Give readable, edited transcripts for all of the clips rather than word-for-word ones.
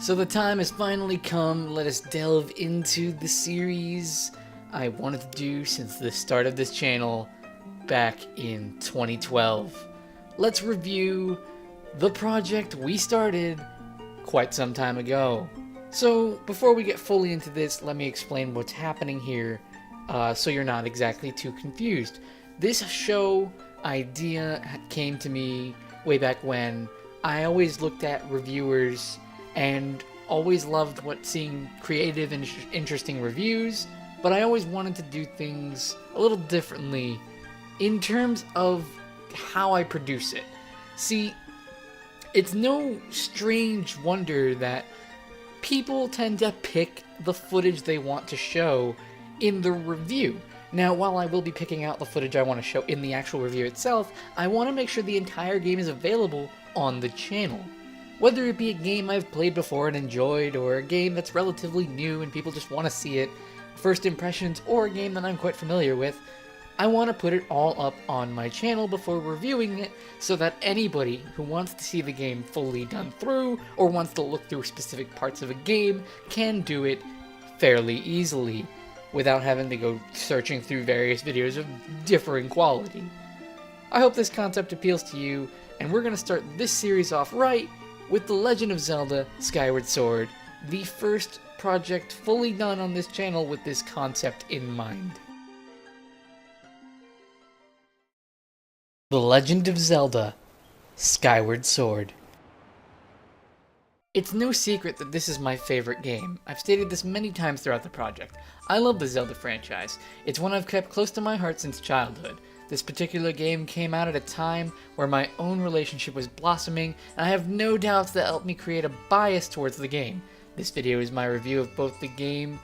So the time has finally come. Let us delve into the series I wanted to do since the start of this channel back in 2012. Let's review the project we started quite some time ago. So before we get fully into this, let me explain what's happening here so you're not exactly too confused. This show idea came to me way back when. I always looked at reviewers and always loved seeing creative and interesting reviews, but I always wanted to do things a little differently in terms of how I produce it. See, it's no strange wonder that people tend to pick the footage they want to show in the review. Now, while I will be picking out the footage I want to show in the actual review itself, I want to make sure the entire game is available on the channel. Whether it be a game I've played before and enjoyed, or a game that's relatively new and people just want to see it, first impressions, or a game that I'm quite familiar with, I want to put it all up on my channel before reviewing it so that anybody who wants to see the game fully done through, or wants to look through specific parts of a game, can do it fairly easily without having to go searching through various videos of differing quality. I hope this concept appeals to you, and we're going to start this series off right with The Legend of Zelda Skyward Sword, the first project fully done on this channel with this concept in mind. The Legend of Zelda Skyward Sword. It's no secret that this is my favorite game. I've stated this many times throughout the project. I love the Zelda franchise. It's one I've kept close to my heart since childhood. This particular game came out at a time where my own relationship was blossoming, and I have no doubts that helped me create a bias towards the game. This video is my review of both the game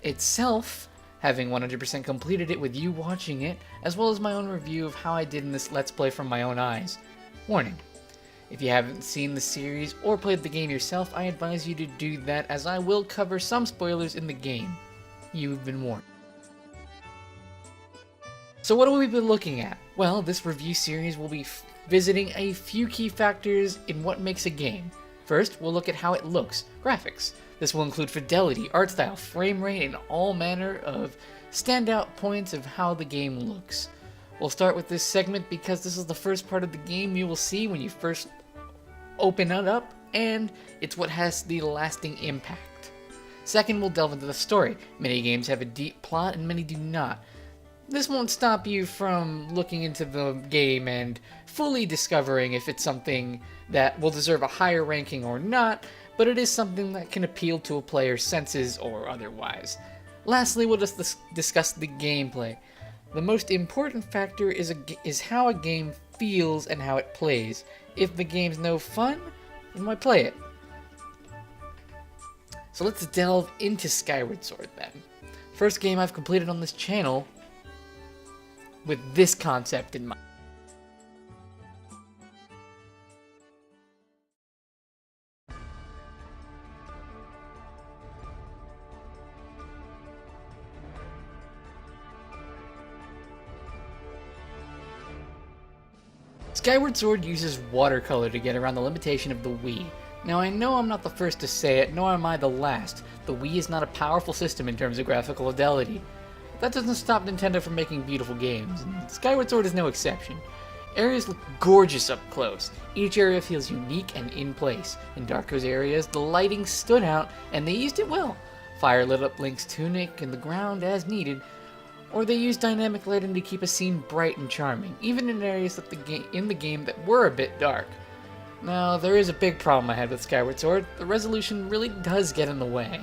itself, having 100% completed it with you watching it, as well as my own review of how I did in this Let's Play from my own eyes. Warning: if you haven't seen the series or played the game yourself, I advise you to do that, as I will cover some spoilers in the game. You've been warned. So what will we be looking at? Well, this review series will be visiting a few key factors in what makes a game. First, we'll look at how it looks, graphics. This will include fidelity, art style, frame rate, and all manner of standout points of how the game looks. We'll start with this segment because this is the first part of the game you will see when you first open it up, and it's what has the lasting impact. Second, we'll delve into the story. Many games have a deep plot and many do not. This won't stop you from looking into the game and fully discovering if it's something that will deserve a higher ranking or not, but it is something that can appeal to a player's senses or otherwise. Lastly, we'll just discuss the gameplay. The most important factor is how a game feels and how it plays. If the game's no fun, then why play it? So let's delve into Skyward Sword then. First game I've completed on this channel with this concept in mind. Skyward Sword uses watercolor to get around the limitation of the Wii. Now, I know I'm not the first to say it, nor am I the last. The Wii is not a powerful system in terms of graphical fidelity. That doesn't stop Nintendo from making beautiful games, and Skyward Sword is no exception. Areas look gorgeous up close. Each area feels unique and in place. In Darko's areas, the lighting stood out, and they used it well. Fire lit up Link's tunic and the ground as needed, or they used dynamic lighting to keep a scene bright and charming, even in areas in the game that were a bit dark. Now, there is a big problem I had with Skyward Sword. The resolution really does get in the way.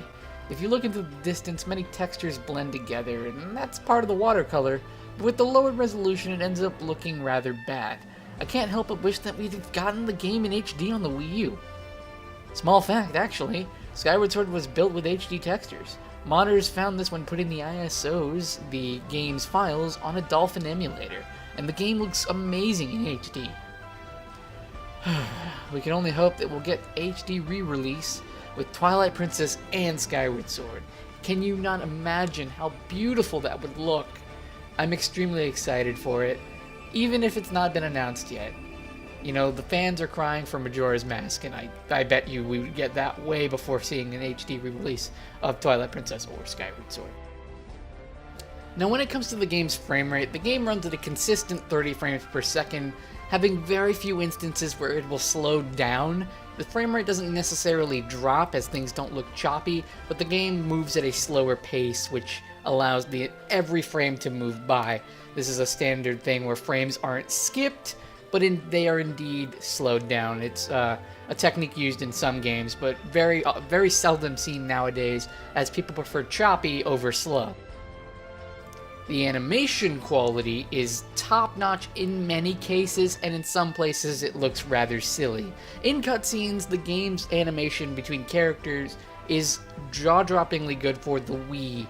If you look into the distance, many textures blend together, and that's part of the watercolor, but with the lowered resolution it ends up looking rather bad. I can't help but wish that we'd have gotten the game in HD on the Wii U. Small fact, actually, Skyward Sword was built with HD textures. Modders found this when putting the ISOs, the game's files, on a Dolphin emulator, and the game looks amazing in HD. We can only hope that we'll get HD re-release with Twilight Princess and Skyward Sword. Can you not imagine how beautiful that would look? I'm extremely excited for it, even if it's not been announced yet. You know, the fans are crying for Majora's Mask, and I bet you we would get that way before seeing an HD re-release of Twilight Princess or Skyward Sword. Now, when it comes to the game's frame rate, the game runs at a consistent 30 frames per second, having very few instances where it will slow down. The frame rate doesn't necessarily drop as things don't look choppy, but the game moves at a slower pace, which allows every frame to move by. This is a standard thing where frames aren't skipped, but they are indeed slowed down. It's a technique used in some games, but very seldom seen nowadays, as people prefer choppy over slow. The animation quality is top-notch in many cases, and in some places it looks rather silly. In cutscenes, the game's animation between characters is jaw-droppingly good for the Wii.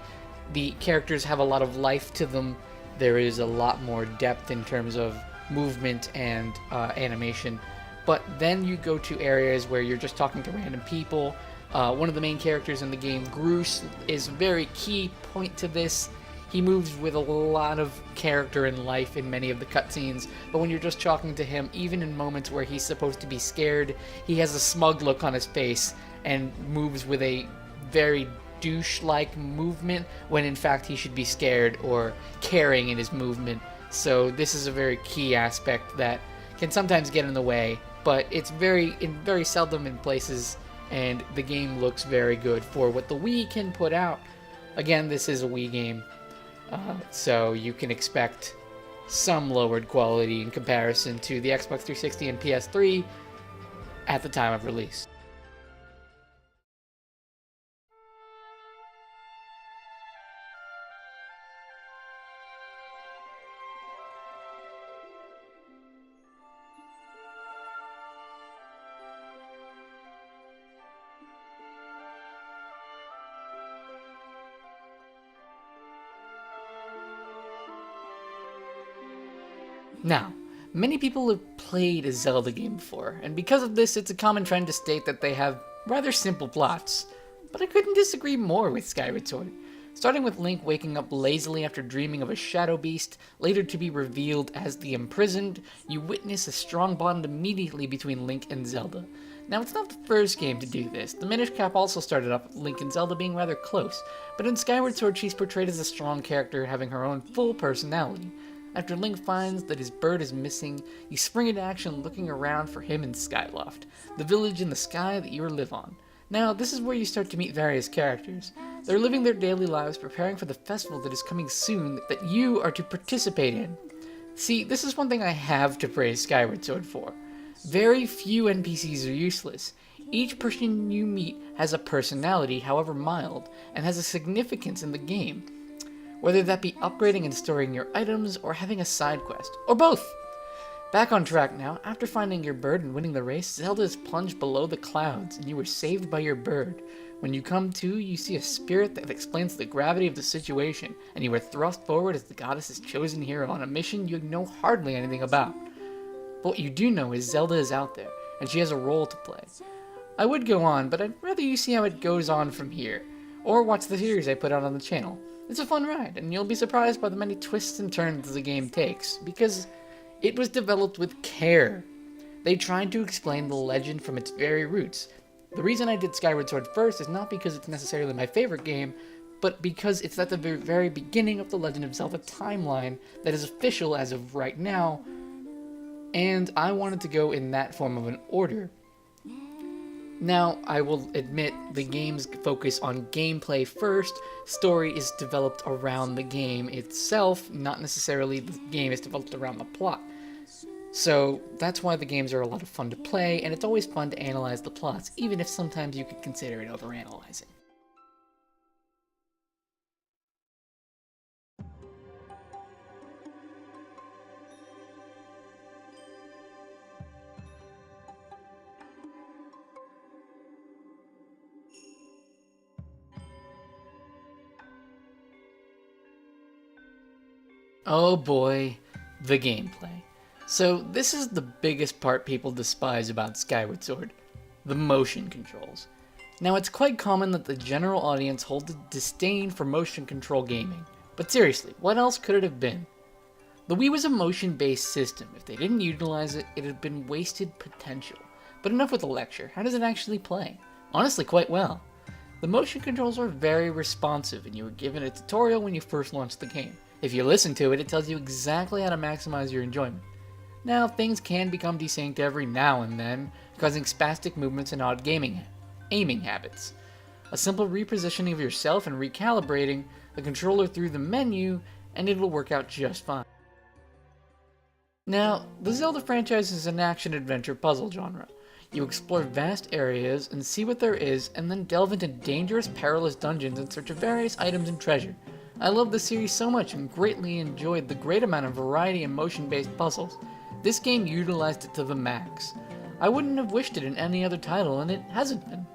The characters have a lot of life to them. There is a lot more depth in terms of movement and animation. But then you go to areas where you're just talking to random people. One of the main characters in the game, Groose, is a very key point to this. He moves with a lot of character and life in many of the cutscenes, but when you're just talking to him, even in moments where he's supposed to be scared, he has a smug look on his face and moves with a very douche-like movement, when in fact he should be scared or caring in his movement. So this is a very key aspect that can sometimes get in the way, but it's very seldom in places, and the game looks very good for what the Wii can put out. Again, this is a Wii game. So you can expect some lowered quality in comparison to the Xbox 360 and PS3 at the time of release. Now, many people have played a Zelda game before, and because of this, it's a common trend to state that they have rather simple plots. But I couldn't disagree more with Skyward Sword. Starting with Link waking up lazily after dreaming of a shadow beast, later to be revealed as the Imprisoned, you witness a strong bond immediately between Link and Zelda. Now, it's not the first game to do this. The Minish Cap also started off with Link and Zelda being rather close, but in Skyward Sword she's portrayed as a strong character having her own full personality. After Link finds that his bird is missing, you spring into action looking around for him in Skyloft, the village in the sky that you live on. Now, this is where you start to meet various characters. They're living their daily lives preparing for the festival that is coming soon that you are to participate in. See, this is one thing I have to praise Skyward Sword for. Very few NPCs are useless. Each person you meet has a personality, however mild, and has a significance in the game. Whether that be upgrading and storing your items, or having a side quest, or both. Back on track now, after finding your bird and winning the race, Zelda is plunged below the clouds, and you were saved by your bird. When you come to, you see a spirit that explains the gravity of the situation, and you are thrust forward as the goddess's chosen hero on a mission you know hardly anything about. But what you do know is Zelda is out there, and she has a role to play. I would go on, but I'd rather you see how it goes on from here, or watch the series I put out on the channel. It's a fun ride, and you'll be surprised by the many twists and turns the game takes, because it was developed with care. They tried to explain the legend from its very roots. The reason I did Skyward Sword first is not because it's necessarily my favorite game, but because it's at the very beginning of the Legend of Zelda timeline that is official as of right now, and I wanted to go in that form of an order. Now, I will admit the games focus on gameplay first. Story is developed around the game itself, not necessarily the game is developed around the plot. So that's why the games are a lot of fun to play, and it's always fun to analyze the plots, even if sometimes you could consider it overanalyzing. Oh boy, the gameplay. So this is the biggest part people despise about Skyward Sword, the motion controls. Now, it's quite common that the general audience holds a disdain for motion control gaming, but seriously, what else could it have been? The Wii was a motion-based system. If they didn't utilize it, it had been wasted potential. But enough with the lecture. How does it actually play? Honestly, quite well. The motion controls are very responsive, and you were given a tutorial when you first launched the game. If you listen to it, it tells you exactly how to maximize your enjoyment. Now, things can become desynced every now and then, causing spastic movements and odd aiming habits. A simple repositioning of yourself and recalibrating the controller through the menu, and it'll work out just fine. Now, the Zelda franchise is an action-adventure puzzle genre. You explore vast areas and see what there is, and then delve into dangerous, perilous dungeons in search of various items and treasure. I love the series so much and greatly enjoyed the great amount of variety and motion-based puzzles. This game utilized it to the max. I wouldn't have wished it in any other title, and it hasn't been.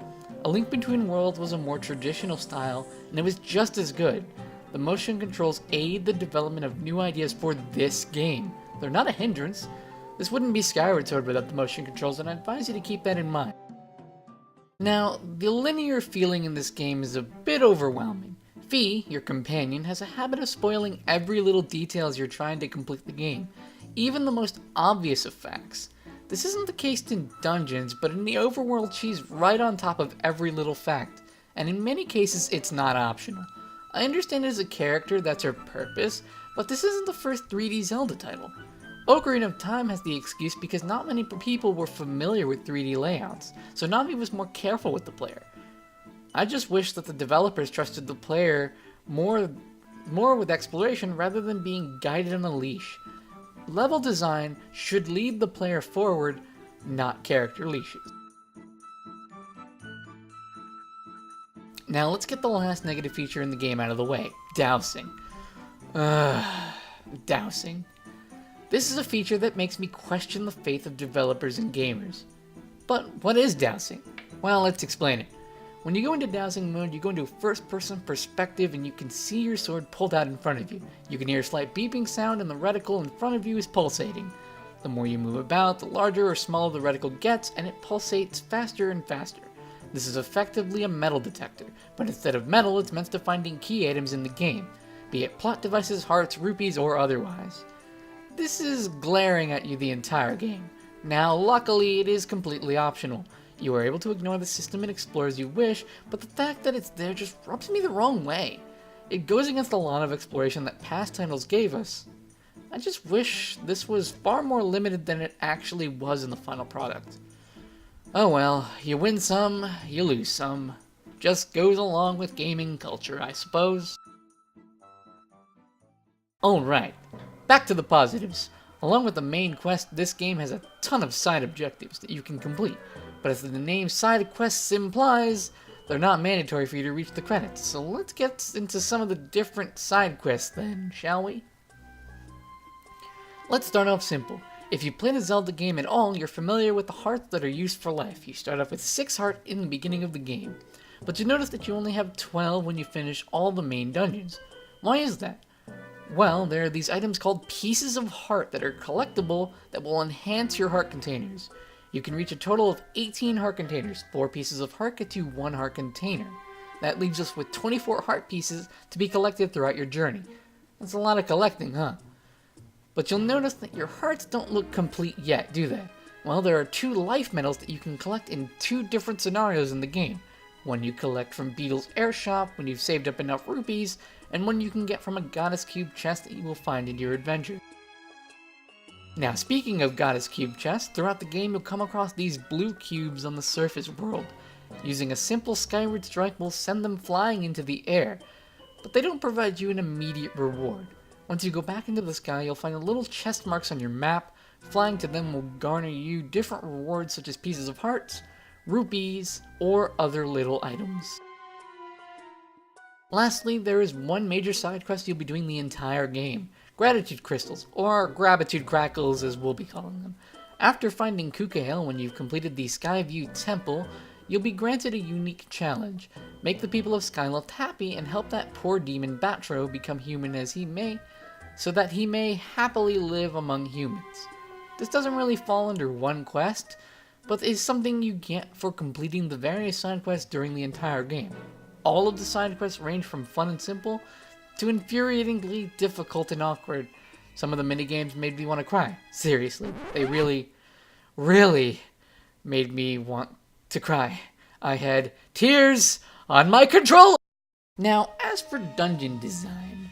A Link Between Worlds was a more traditional style, and it was just as good. The motion controls aid the development of new ideas for this game. They're not a hindrance. This wouldn't be Skyward Sword without the motion controls, and I advise you to keep that in mind. Now, the linear feeling in this game is a bit overwhelming. Fi, your companion, has a habit of spoiling every little detail as you're trying to complete the game, even the most obvious of facts. This isn't the case in dungeons, but in the overworld she's right on top of every little fact, and in many cases it's not optional. I understand as a character that's her purpose, but this isn't the first 3D Zelda title. Ocarina of Time has the excuse because not many people were familiar with 3D layouts, so Navi was more careful with the player. I just wish that the developers trusted the player more with exploration rather than being guided on a leash. Level design should lead the player forward, not character leashes. Now let's get the last negative feature in the game out of the way, dowsing. Dowsing. This is a feature that makes me question the faith of developers and gamers. But what is dowsing? Well, let's explain it. When you go into dowsing mode, you go into a first-person perspective and you can see your sword pulled out in front of you. You can hear a slight beeping sound and the reticle in front of you is pulsating. The more you move about, the larger or smaller the reticle gets and it pulsates faster and faster. This is effectively a metal detector, but instead of metal, it's meant to finding key items in the game, be it plot devices, hearts, rupees, or otherwise. This is glaring at you the entire game. Now, luckily, it is completely optional. You are able to ignore the system and explore as you wish, but the fact that it's there just rubs me the wrong way. It goes against a lot of exploration that past titles gave us. I just wish this was far more limited than it actually was in the final product. Oh well, you win some, you lose some. Just goes along with gaming culture, I suppose. Alright, back to the positives. Along with the main quest, this game has a ton of side objectives that you can complete, but as the name side quests implies, they're not mandatory for you to reach the credits. So let's get into some of the different side quests then, shall we? Let's start off simple. If you played a Zelda game at all, you're familiar with the hearts that are used for life. You start off with 6 hearts in the beginning of the game, but you notice that you only have 12 when you finish all the main dungeons. Why is that? Well, there are these items called pieces of heart that are collectible that will enhance your heart containers. You can reach a total of 18 heart containers. 4 pieces of heart get you 1 heart container. That leaves us with 24 heart pieces to be collected throughout your journey. That's a lot of collecting, huh? But you'll notice that your hearts don't look complete yet, do they? Well, there are 2 life medals that you can collect in 2 different scenarios in the game. One you collect from Beetle's air shop when you've saved up enough rupees, and one you can get from a Goddess Cube chest that you will find in your adventure. Now, speaking of Goddess Cube chests, throughout the game you'll come across these blue cubes on the surface world. Using a simple Skyward Strike will send them flying into the air, but they don't provide you an immediate reward. Once you go back into the sky, you'll find little chest marks on your map. Flying to them will garner you different rewards such as pieces of hearts, rupees, or other little items. Lastly, there is one major side quest you'll be doing the entire game. Gratitude Crystals, or Gratitude Crackles as we'll be calling them. After finding Kukahel when you've completed the Skyview Temple, you'll be granted a unique challenge. Make the people of Skyloft happy and help that poor demon Batro become human as he may, so that he may happily live among humans. This doesn't really fall under one quest, but is something you get for completing the various side quests during the entire game. All of the side quests range from fun and simple to infuriatingly difficult and awkward, Some of the minigames made me want to cry. Seriously. They really, really made me want to cry. I had tears on my controller! Now, as for dungeon design,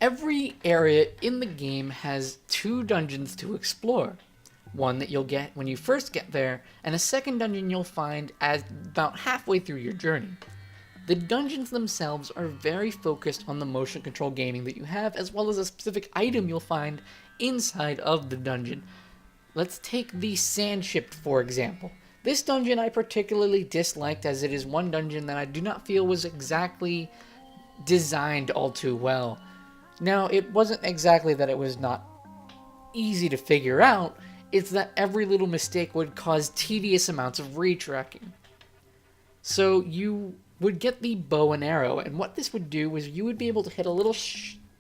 every area in the game has 2 dungeons to explore. One that you'll get when you first get there, and a second dungeon you'll find as about halfway through your journey. The dungeons themselves are very focused on the motion control gaming that you have, as well as a specific item you'll find inside of the dungeon. Let's take the sand ship, for example. This dungeon I particularly disliked, as it is one dungeon that I do not feel was exactly designed all too well. Now, it wasn't exactly that it was not easy to figure out, it's that every little mistake would cause tedious amounts of retracking. So you would get the bow and arrow, and what this would do was you would be able to hit a little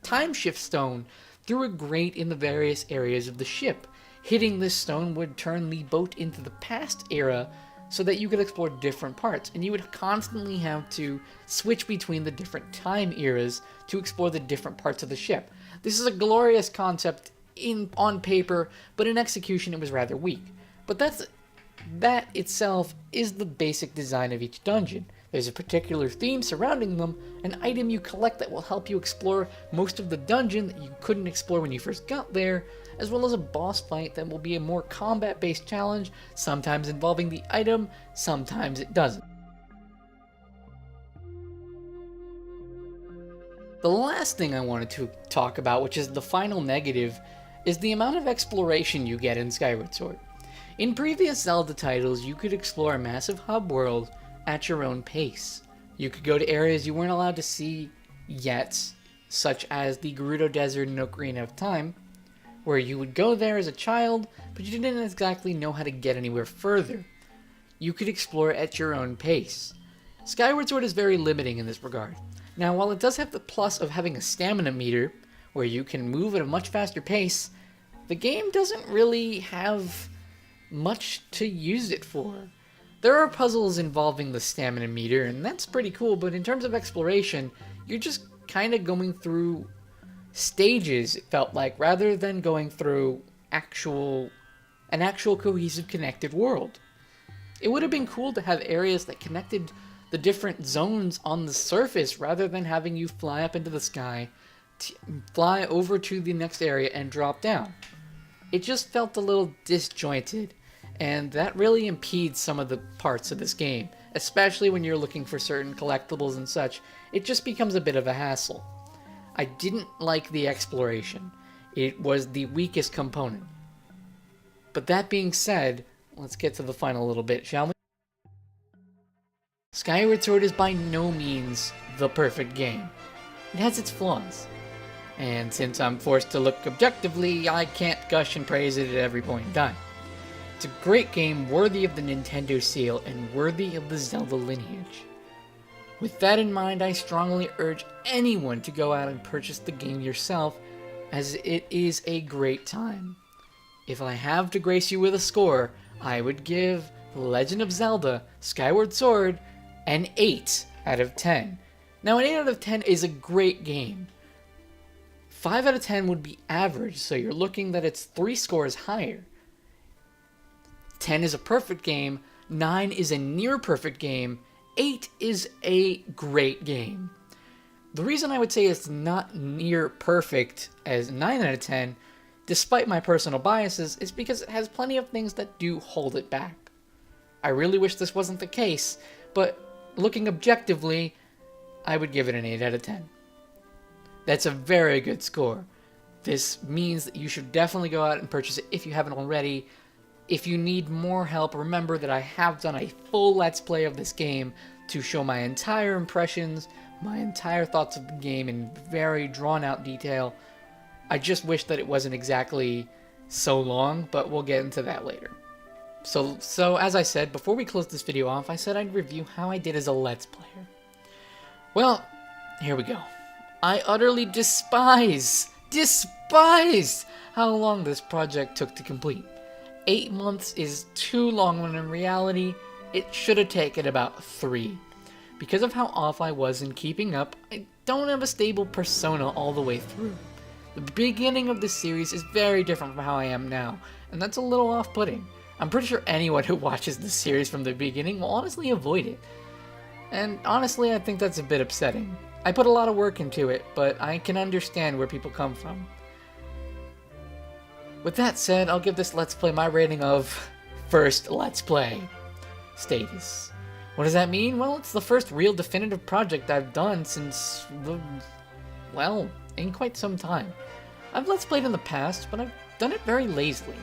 time shift stone through a grate in the various areas of the ship. Hitting this stone would turn the boat into the past era so that you could explore different parts, and you would constantly have to switch between the different time eras to explore the different parts of the ship. This is a glorious concept on paper, but in execution it was rather weak. But that itself is the basic design of each dungeon. There's a particular theme surrounding them, an item you collect that will help you explore most of the dungeon that you couldn't explore when you first got there, as well as a boss fight that will be a more combat-based challenge, sometimes involving the item, sometimes it doesn't. The last thing I wanted to talk about, which is the final negative, is the amount of exploration you get in Skyward Sword. In previous Zelda titles, you could explore a massive hub world at your own pace. You could go to areas you weren't allowed to see yet, such as the Gerudo Desert and Ocarina of Time, where you would go there as a child, but you didn't exactly know how to get anywhere further. You could explore at your own pace. Skyward Sword is very limiting in this regard. Now, while it does have the plus of having a stamina meter, where you can move at a much faster pace, the game doesn't really have much to use it for. There are puzzles involving the stamina meter, and that's pretty cool, but in terms of exploration, you're just kind of going through stages, it felt like, rather than going through an actual cohesive connected world. It would have been cool to have areas that connected the different zones on the surface, rather than having you fly up into the sky, fly over to the next area, and drop down. It just felt a little disjointed, and that really impedes some of the parts of this game, especially when you're looking for certain collectibles and such. It just becomes a bit of a hassle. I didn't like the exploration. It was the weakest component. But that being said, let's get to the final little bit, shall we? Skyward Sword is by no means the perfect game. It has its flaws. And since I'm forced to look objectively, I can't gush and praise it at every point in time. It's a great game worthy of the Nintendo seal and worthy of the Zelda lineage. With that in mind, I strongly urge anyone to go out and purchase the game yourself, as it is a great time. If I have to grace you with a score, I would give The Legend of Zelda Skyward Sword an 8 out of 10. Now, an 8 out of 10 is a great game. 5 out of 10 would be average, so you're looking that it's 3 scores higher. 10 is a perfect game, 9 is a near perfect game, 8 is a great game. The reason I would say it's not near perfect as 9 out of 10, despite my personal biases, is because it has plenty of things that do hold it back. I really wish this wasn't the case, but looking objectively, I would give it an 8 out of 10. That's a very good score. This means that you should definitely go out and purchase it if you haven't already. If you need more help, remember that I have done a full Let's Play of this game to show my entire impressions, my entire thoughts of the game in very drawn-out detail. I just wish that it wasn't exactly so long, but we'll get into that later. So as I said, before we close this video off, I said I'd review how I did as a Let's Player. Well, here we go. I utterly despise how long this project took to complete. 8 months is too long when in reality, it should have taken about 3. Because of how off I was in keeping up, I don't have a stable persona all the way through. The beginning of this series is very different from how I am now, and that's a little off-putting. I'm pretty sure anyone who watches this series from the beginning will honestly avoid it. And honestly, I think that's a bit upsetting. I put a lot of work into it, but I can understand where people come from. With that said, I'll give this Let's Play my rating of first Let's Play status. What does that mean? Well, it's the first real definitive project I've done since, well, in quite some time. I've Let's Played in the past, but I've done it very lazily.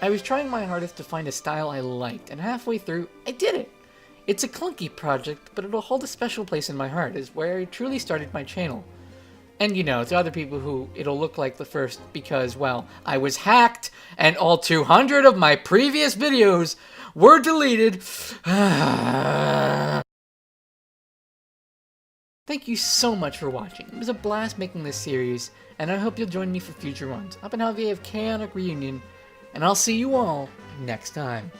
I was trying my hardest to find a style I liked, and halfway through, I did it. It's a clunky project, but it'll hold a special place in my heart as where I truly started my channel. And you know, to other people who it'll look like the first because, well, I was hacked and all 200 of my previous videos were deleted. Thank you so much for watching. It was a blast making this series, and I hope you'll join me for future ones. Up and have a chaotic reunion, and I'll see you all next time.